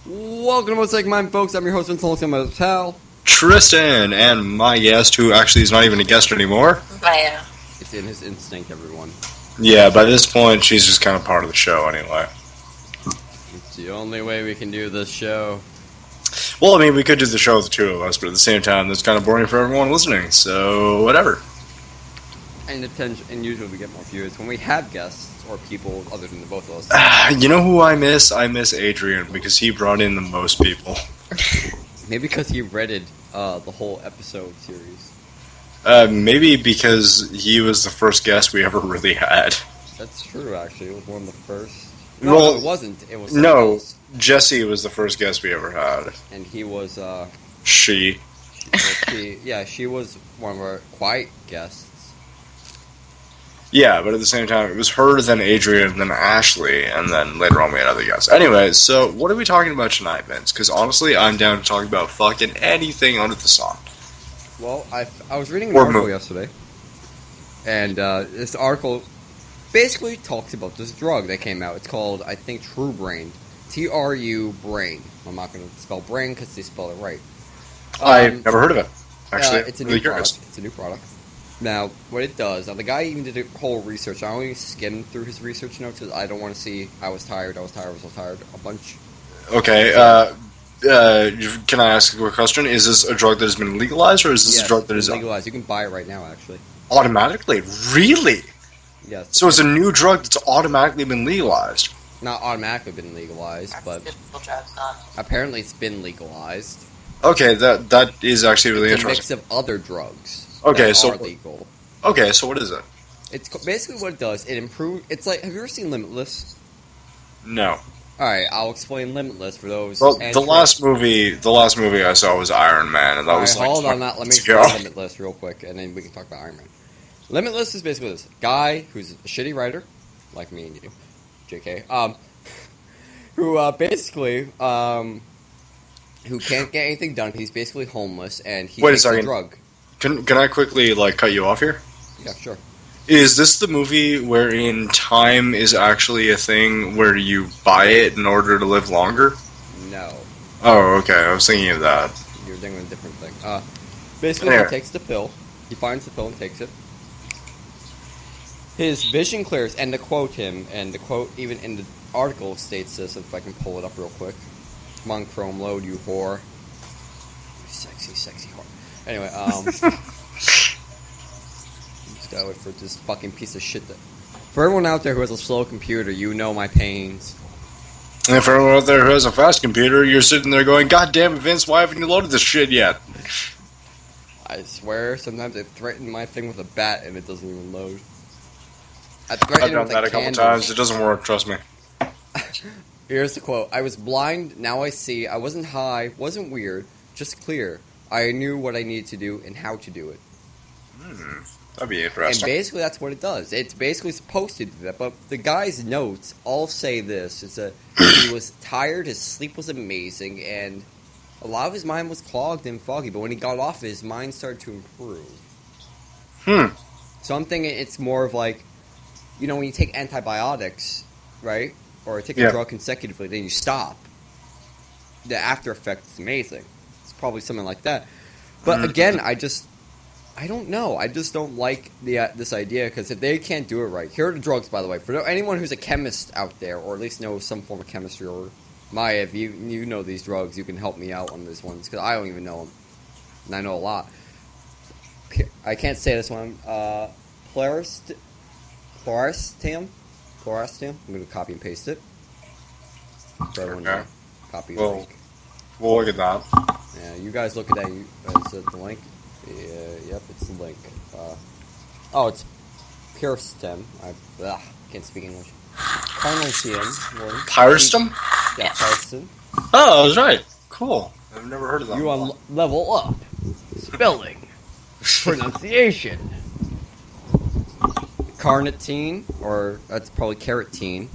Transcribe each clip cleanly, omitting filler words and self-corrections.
Welcome to Most Like Mine, folks. I'm your host, Vince Hotel. Tristan, and my guest, who actually is not even a guest anymore. Maya. It's in his instinct, everyone. Yeah, by this point, she's just kind of part of the show anyway. It's the only way we can do this show. Well, I mean, we could do the show with the two of us, but at the same time, that's kind of boring for everyone listening, so whatever. And usually we get more views when we have guests or people other than the both of us. You know who I miss? I miss Adrian, because he brought in the most people. Maybe because he redded the whole episode series. Maybe because he was the first guest we ever really had. That's true, actually. It was one of the first. No, it wasn't. It was no, else. Jesse was the first guest we ever had. And he was, She. she was one of our quiet guests. Yeah, but at the same time, it was her, then Adrian, then Ashley, and then later on we had other guests. Anyway, so what are we talking about tonight, Vince? Because honestly, I'm down to talk about fucking anything under the sun. Well, I was reading an article yesterday, and this article basically talks about this drug that came out. It's called, I think, True Brain. T-R-U Brain. I'm not going to spell brain because they spell it right. I've never heard of it. Actually, it's a really new curious. product. It's a new product. Now, what it does, the guy even did a whole research. I only skimmed through his research notes because I don't want to see, I was tired, a bunch. Okay, can I ask a quick question? Is this a drug that has been legalized, or is this a drug that is legalized? You can buy it right now, actually. Automatically? Really? Yes. So it's a new drug that's automatically been legalized? Not automatically been legalized, but apparently it's been legalized. Okay, that is actually really interesting. It's a mix of other drugs. Okay, that are legal. Okay, so what is it? It's basically what it does. It improves. It's like, have you ever seen Limitless? No. All right, I'll explain Limitless for those. Well, the last movie I saw was Iron Man, and that was like. Hold on, let me explain Limitless real quick, and then we can talk about Iron Man. Limitless is basically this guy who's a shitty writer, like me and you, JK. Who basically who can't get anything done. He's basically homeless, and he takes a drug. Can I quickly cut you off here? Yeah, sure. Is this the movie wherein time is actually a thing where you buy it in order to live longer? No. Oh, okay. I was thinking of that. You're thinking of a different thing. Basically, he takes the pill. He finds the pill and takes it. His vision clears, and to quote him, and the quote even in the article states this, if I can pull it up real quick. Come on, Chrome, load, you whore. You sexy, sexy whore. Anyway, just gotta wait for this fucking piece of shit. For everyone out there who has a slow computer, you know my pains. And for everyone out there who has a fast computer, you're sitting there going, God damn it, Vince, why haven't you loaded this shit yet? I swear, sometimes I threaten my thing with a bat and it doesn't even load. I've done that a couple times. It doesn't work, trust me. Here's the quote. I was blind, now I see. I wasn't high, wasn't weird, just clear. I knew what I needed to do and how to do it. That'd be interesting. And basically that's what it does. It's basically supposed to do that, but the guy's notes all say this. It's that he was tired, his sleep was amazing, and a lot of his mind was clogged and foggy, but when he got off it, his mind started to improve. So I'm thinking it's more of like, you know, when you take antibiotics, right? Or take a drug consecutively, then you stop. The after effect is amazing. It's probably something like that. But again, I don't know. I just don't like this idea, because if they can't do it right. Here are the drugs, by the way. For anyone who's a chemist out there, or at least knows some form of chemistry, or Maya, if you know these drugs, you can help me out on these ones, because I don't even know them. And I know a lot. I can't say this one. Chlorestium. I'm going to copy and paste it. For everyone to copy the link. We'll look at that. Yeah, you guys look at that. Is it the link? Yep, it's the link. It's Pyrstem. I can't speak English. Carnosium. Pyrstem? Yeah, Pyrstem. Oh, I was right. Cool. I've never heard of that. You on level up. Spelling. Pronunciation. Carnitine, or that's probably carotene.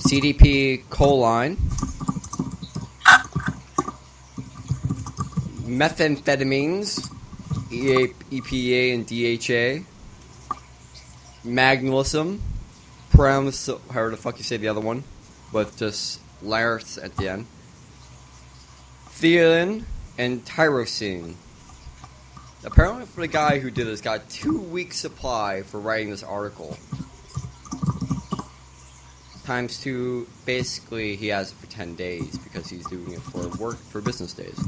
CDP choline. Methamphetamines, EPA and DHA. Magnesium, however the fuck you say the other one, with just Laris at the end. Theanine and tyrosine. Apparently, for the guy who did this, got 2 weeks supply for writing this article. Times 2, basically, he has it for 10 days because he's doing it for business days.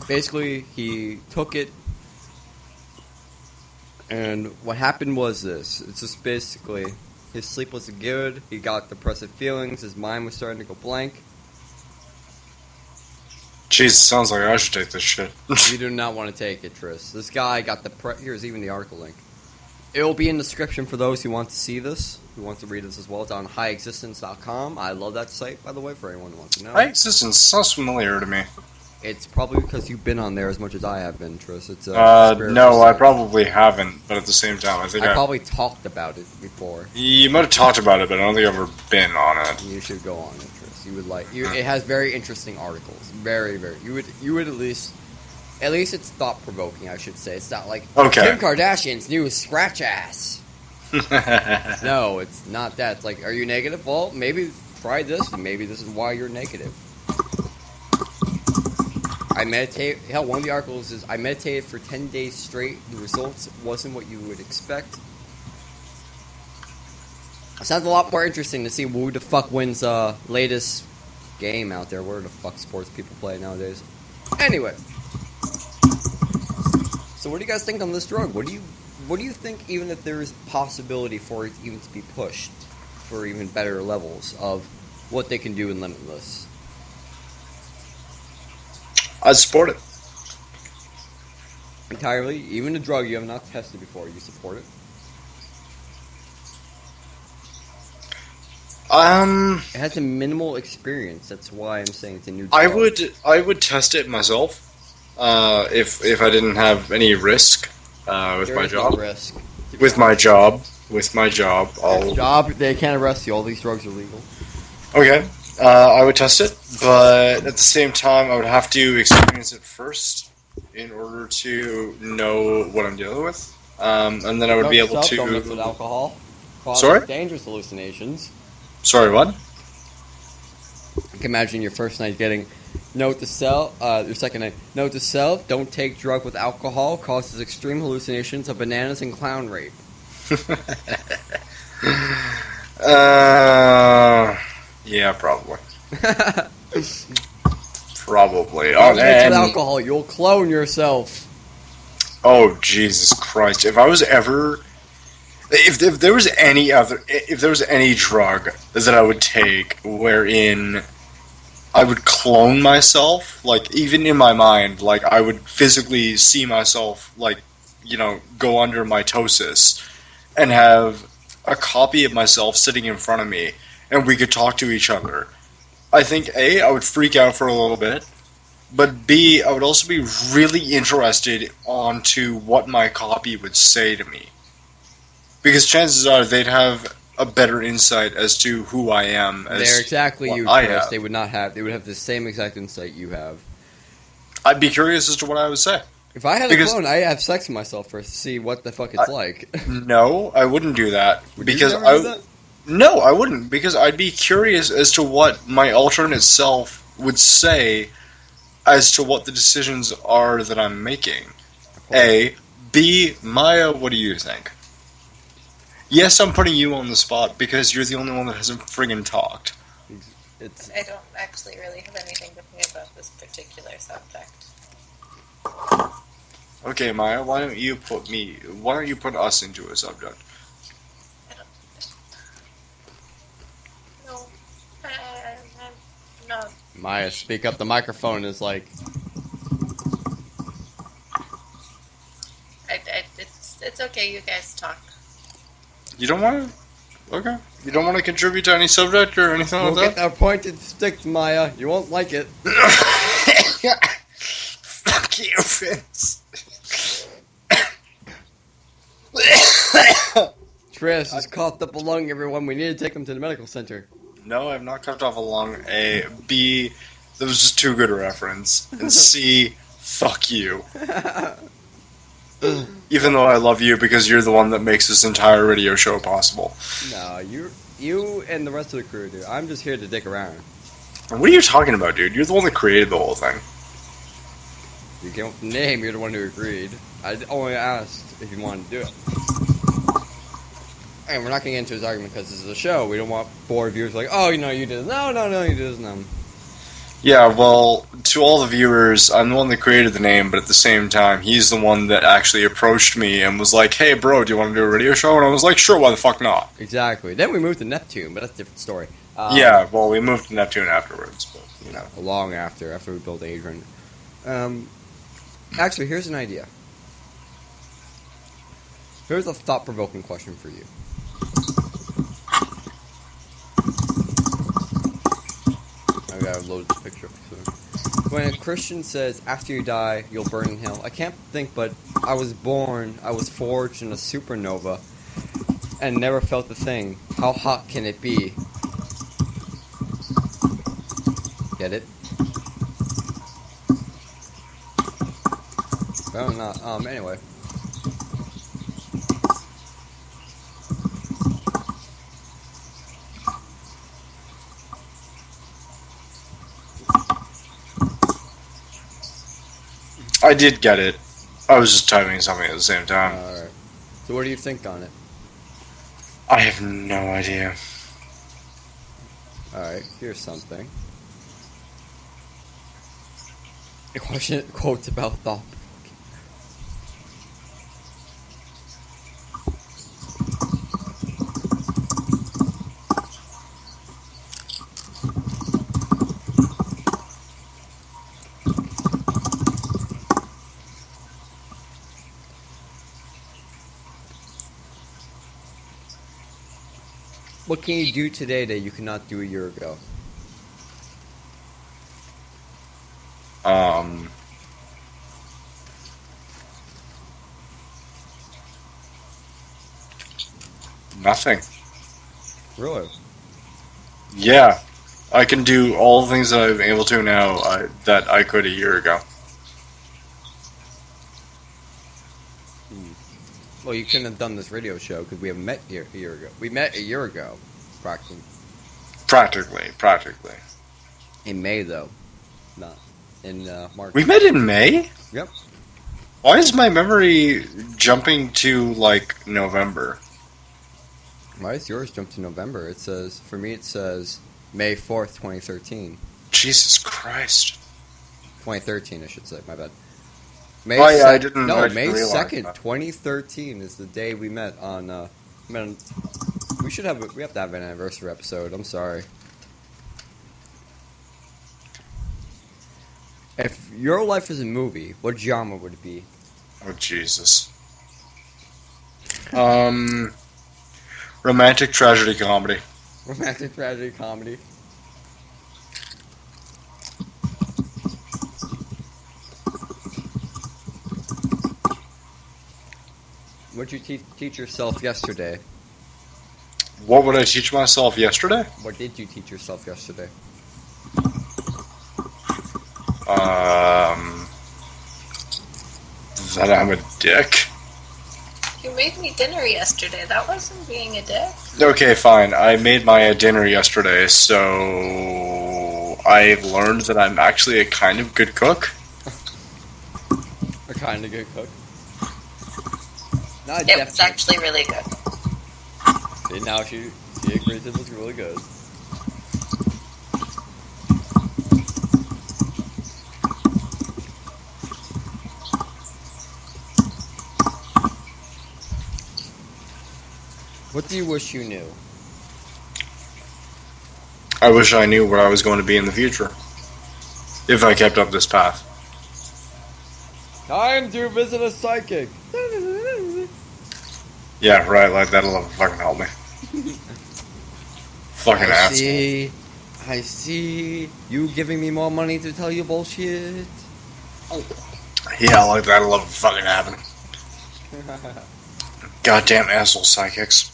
Basically, he took it, and what happened was this. It's just basically, his sleep wasn't good, he got depressive feelings, his mind was starting to go blank. Jeez, sounds like I should take this shit. You do not want to take it, Tris. This guy got here's even the article link. It will be in the description for those who want to see this, who want to read this as well. It's on highexistence.com. I love that site, by the way, for anyone who wants to know. High Existence sounds familiar to me. It's probably because you've been on there as much as I have been, Tris. It's no, I probably haven't, but at the same time, I think I probably talked about it before. You might have talked about it, but I don't think I've ever been on it. You should go on it, Tris. You would like. It has very interesting articles. Very, very. You would at least it's thought provoking. I should say. It's not like Kim Kardashian's new scratch ass. No, it's not that. It's like, are you negative? Well, maybe try this, and maybe this is why you're negative. I meditate. Hell, one of the articles is I meditated for 10 days straight. The results wasn't what you would expect. It sounds a lot more interesting to see who the fuck wins latest game out there. Where the fuck sports people play nowadays? Anyway, so what do you guys think on this drug? What do you think? Even if there is possibility for it even to be pushed for even better levels of what they can do in Limitless. I support it. Entirely? Even a drug you have not tested before, you support it? It has a minimal experience. That's why I'm saying it's a new drug. I would test it myself. If I didn't have any risk with my job. No risk. With my job, they can't arrest you. All these drugs are legal. Okay. I would test it, but at the same time, I would have to experience it first in order to know what I'm dealing with, and then I would be able to. Don't mix with alcohol. Sorry? Dangerous hallucinations. Sorry, what? You can imagine your first night getting note to self. Your second night, note to self: don't take drug with alcohol. Causes extreme hallucinations of bananas and clown rape. Yeah, probably. Probably. Don't mix with alcohol. You'll clone yourself. Oh, Jesus Christ! If there was any drug that I would take wherein I would clone myself, like even in my mind, like I would physically see myself, like, go under mitosis and have a copy of myself sitting in front of me, and we could talk to each other. I think A, I would freak out for a little bit, but B, I would also be really interested onto what my copy would say to me. Because chances are they'd have a better insight as to who I am. They're exactly you, Chris. They would not have. They would have the same exact insight you have. I'd be curious as to what I would say. If I had a clone, I'd have sex with myself first to see what the fuck it's like. No, I wouldn't do that. Because No, I wouldn't, because I'd be curious as to what my alternate self would say as to what the decisions are that I'm making. A. B. Maya, what do you think? Yes, I'm putting you on the spot because you're the only one that hasn't friggin' talked. I don't actually really have anything to say about this particular subject. Okay, Maya, why don't you put us into a subject? No. Maya, speak up. The microphone is like... It's okay, you guys talk. You don't want to? Okay. You don't want to contribute to any subject or anything like that? We'll get that pointed stick, Maya. You won't like it. Fuck you, Vince. Tris has coughed up a lung, everyone. We need to take him to the medical center. No, I've not coughed off a lung. A. B. That was just too good a reference. And C. Fuck you. Even though I love you because you're the one that makes this entire radio show possible. No, you and the rest of the crew do. I'm just here to dick around. What are you talking about, dude? You're the one that created the whole thing. You came up with the name. You're the one who agreed. I only asked if you wanted to do it. And we're not going to get into this argument because this is a show. We don't want bored viewers like, oh, you did this. No, you did this. No. Yeah, well, to all the viewers, I'm the one that created the name, but at the same time, he's the one that actually approached me and was like, hey, bro, do you want to do a radio show? And I was like, sure, why the fuck not? Exactly. Then we moved to Neptune, but that's a different story. Yeah, well, we moved to Neptune afterwards, but, you know. Long after we built Adrian. Actually, here's an idea. Here's a thought-provoking question for you. I gotta load this picture up soon. When a Christian says, after you die, you'll burn in hell, I can't think but I was forged in a supernova, and never felt the thing. How hot can it be? Get it? Oh, not. Anyway. I did get it. I was just typing something at the same time. Alright. So what do you think on it? I have no idea. Alright, here's something. A question quotes about thought. What can you do today that you could not do a year ago? Nothing. Really? Yeah. I can do all the things that I'm able to now that I could a year ago. Well, you couldn't have done this radio show because we haven't met a year ago. We met a year ago, practically. Practically. In May, though. Not in March. We met in May? Yep. Why is my memory jumping to, like, November? Why does yours jump to November? It says, for me, it says May 4th, 2013. Jesus Christ. 2013, I should say. My bad. I didn't May realize 2nd, that. 2013 is the day we met on, we have to have an anniversary episode. I'm sorry. If your life is a movie, what genre would it be? Oh, Jesus. Romantic tragedy comedy. Romantic tragedy comedy. What'd you teach yourself yesterday? What would I teach myself yesterday? What did you teach yourself yesterday? That I'm a dick. You made me dinner yesterday. That wasn't being a dick. Okay, fine. I made my dinner yesterday, so I learned that I'm actually a kind of good cook. A kind of good cook. It was actually really good. See, now she agrees it was really good. What do you wish you knew? I wish I knew where I was going to be in the future. If I kept up this path. Time to visit a psychic. Yeah, right, like that'll fucking help me. Fucking asshole. I see. You giving me more money to tell you bullshit. Yeah, like that'll fucking happen. Goddamn asshole psychics.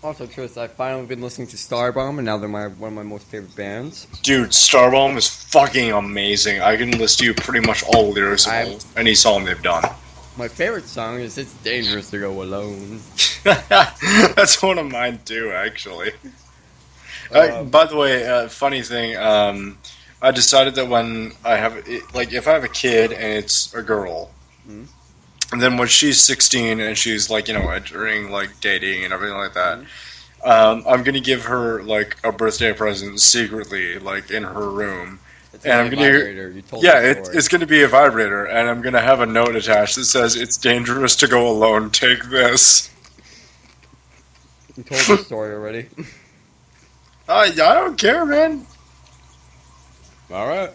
Also, Tris, I've finally been listening to Starbomb, and now they're one of my most favorite bands. Dude, Starbomb is fucking amazing. I can list you pretty much all lyrics of any song they've done. My favorite song is "It's Dangerous to Go Alone." That's one of mine too, actually. By the way, funny thing, I decided that when I have, if I have a kid and it's a girl, and then when she's 16 and she's entering dating and everything like that, I'm gonna give her a birthday present secretly, in her room. It's and I'm gonna vibrator. You told it's gonna be a vibrator, and I'm gonna have a note attached that says, "It's dangerous to go alone. Take this." You told the story already. I don't care, man. All right.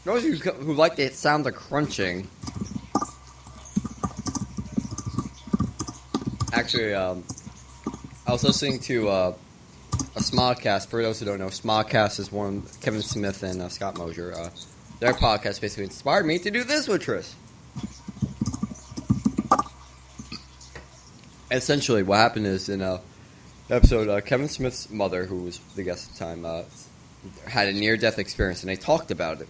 Those of you who like the sound of crunching. Actually, I was listening to a Smodcast. For those who don't know, Smodcast is one Kevin Smith and Scott Mosier. Their podcast basically inspired me to do this with Tris. Essentially, what happened is in episode, Kevin Smith's mother, who was the guest at the time, had a near-death experience, and they talked about it.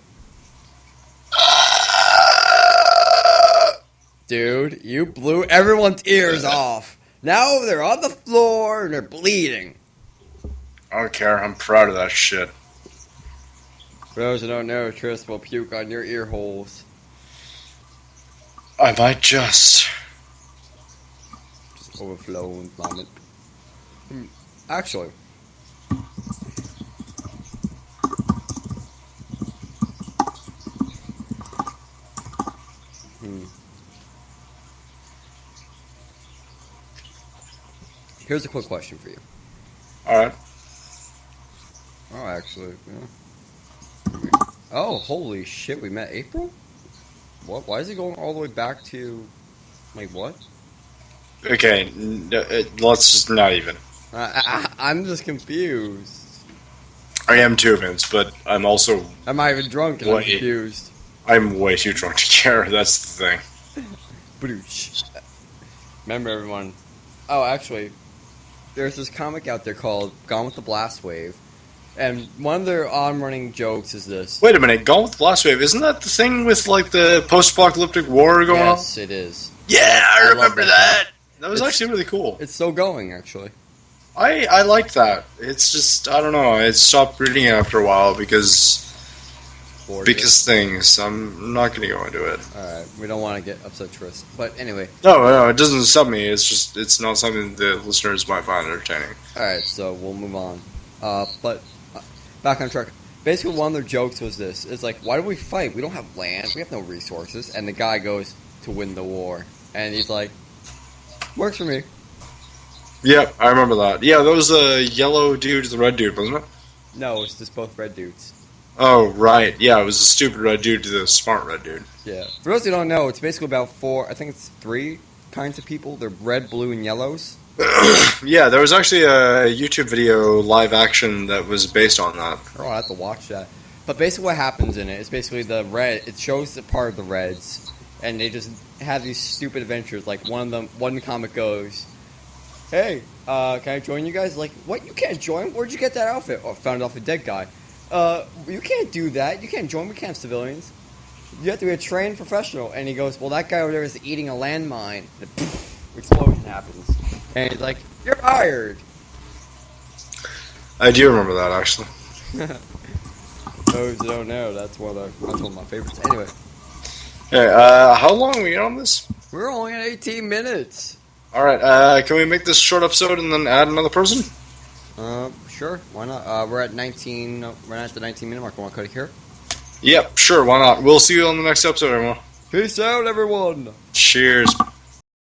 Dude, you blew everyone's ears off. Now they're on the floor and they're bleeding. I don't care. I'm proud of that shit. For those who don't know, Tris will puke on your ear holes. I might just overflow and vomit. Actually. Here's a quick question for you. Alright. Oh, actually, yeah. Oh, holy shit, we met April? What? Why is it going all the way back to... what? Okay, let's just not even. I'm just confused. I am too, Vince, but I'm also... I'm not even drunk and I'm confused. I'm way too drunk to care, that's the thing. Brooch. Remember, everyone. Oh, actually... There's this comic out there called Gone with the Blast Wave, and one of their on-running jokes is this. Wait a minute, Gone with the Blast Wave, isn't that the thing with, the post-apocalyptic war going on? Yes, it is. Yeah, I remember that! That was actually really cool. It's still going, actually. I like that. It's just, I don't know, I stopped reading it after a while because things. I'm not going to go into it. Alright, we don't want to get upset, Tris. But anyway. No, it doesn't stop me. It's just, it's not something the listeners might find entertaining. Alright, so we'll move on. But, back on track. Basically, one of their jokes was this. It's like, why do we fight? We don't have land. We have no resources. And the guy goes, to win the war. And he's like, works for me. Yep, I remember that. Yeah, that was the yellow dude, the red dude, wasn't it? No, it's just both red dudes. Oh, right. Yeah, it was the stupid red dude to the smart red dude. Yeah. For those who don't know, it's basically about three kinds of people. They're red, blue, and yellows. Yeah, there was actually a YouTube video, live action, that was based on that. Oh, I have to watch that. But basically what happens in it is basically it shows the part of the reds, and they just have these stupid adventures. Like one comic goes, hey, can I join you guys? Like, what? You can't join? Where'd you get that outfit? Oh, I found it off a dead guy. You can't do that. You can't join. We can't have civilians. You have to be a trained professional. And he goes, well, that guy over there is eating a landmine. And explosion happens. And he's like, you're hired. I do remember that, actually. Those who don't know, that's one of my favorites. Anyway. Hey, how long are we on this? We're only at 18 minutes. Alright, can we make this a short episode and then add another person? Sure. Why not? We're at 19. We're at the 19-minute mark. Want to cut it here? Yep, sure. Why not? We'll see you on the next episode, everyone. Peace out, everyone. Cheers.